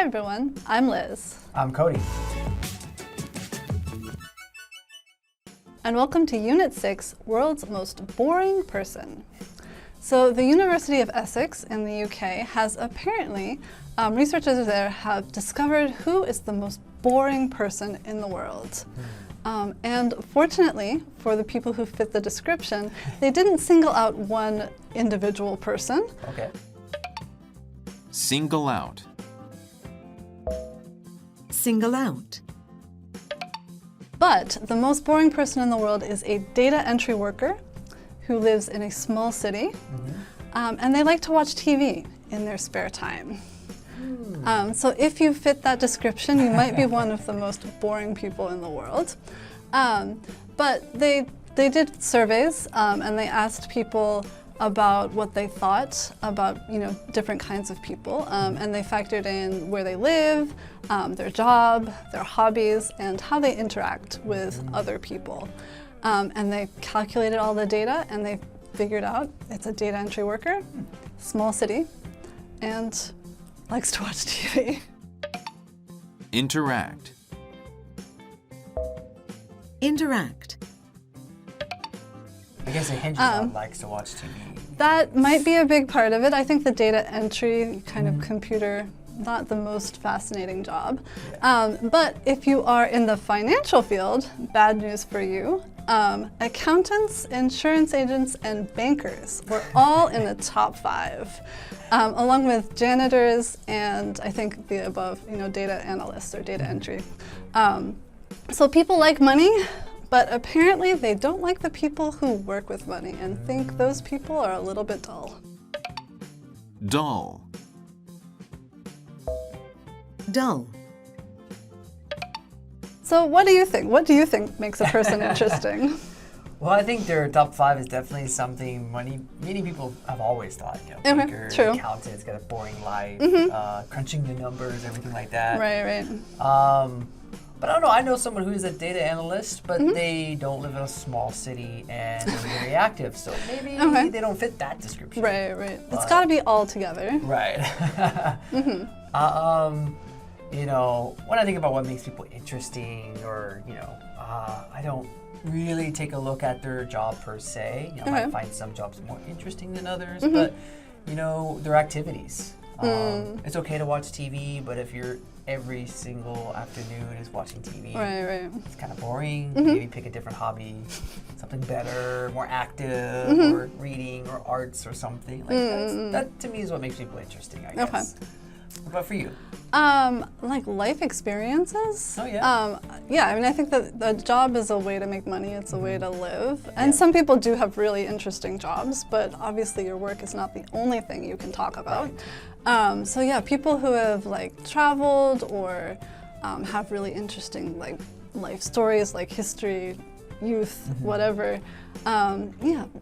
everyone, I'm Liz. I'm Cody. And welcome to Unit 6, World's Most Boring Person. So the University of Essex in the UK has apparently, researchers there have discovered who is the most boring person in the world. And fortunately, for the people who fit the description, they didn't single out one individual person. Okay. Single out. Single out. But the most boring person in the world is a data entry worker who lives in a small city, and they like to watch TV in their spare time. So if you fit that description, you might be one of the most boring people in the world. But they did surveys, and they asked people about what they thought about different kinds of people, and they factored in where they live, their job, their hobbies, and how they interact with other people. And they calculated all the data, and they figured out it's a data entry worker, small city, and likes to watch TV. Interact. Interact. I guess it hinges on likes to watch TV. That might be a big part of it. I think the data entry kind of computer, not the most fascinating job. But if you are in the financial field, bad news for you. Accountants, insurance agents, and bankers were all in the top 5, along with janitors and I think the above, data analysts or data entry. So people like money, but apparently they don't like the people who work with money and think those people are a little bit dull. Dull. Dull. So what do you think? What do you think makes a person interesting? Well, I think their top 5 is definitely something many people have always thought. Bankers, true. accountants, got a boring life, crunching the numbers, everything like that. Right. But I don't know, I know someone who's a data analyst, but they don't live in a small city and they're very active, so maybe they don't fit that description. Right. It's got to be all together. Right. When I think about what makes people interesting, or I don't really take a look at their job per se. I might find some jobs more interesting than others, but their activities. It's okay to watch TV, but if you're every single afternoon is watching TV, right. it's kind of boring. Maybe pick a different hobby, something better, more active, or reading or arts or something. Like that to me is what makes people interesting, I guess. What about for you? Like life experiences. Oh yeah. I think that the job is a way to make money. It's a way to live. And some people do have really interesting jobs, but obviously your work is not the only thing you can talk about. People who have traveled or have really interesting life stories, like history, youth, whatever.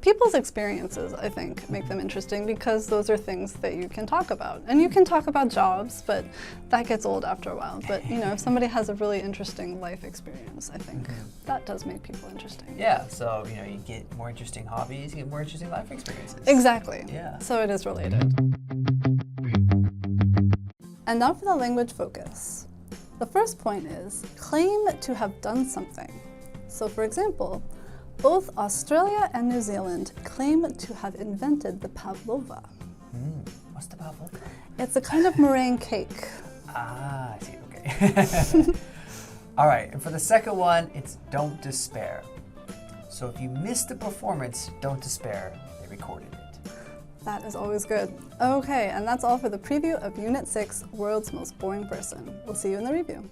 People's experiences, I think, make them interesting because those are things that you can talk about. And you can talk about jobs, but that gets old after a while. But, if somebody has a really interesting life experience, I think that does make people interesting. Yeah, so, you get more interesting hobbies, you get more interesting life experiences. Exactly. Yeah. So it is related. And now for the language focus. The first point is claim to have done something. So for example, both Australia and New Zealand claim to have invented the pavlova. What's the pavlova? It's a kind of meringue cake. Ah, I see, okay. All right, and for the second one, it's don't despair. So if you missed the performance, don't despair. They recorded it. That is always good. Okay, and that's all for the preview of Unit 6, World's Most Boring Person. We'll see you in the review.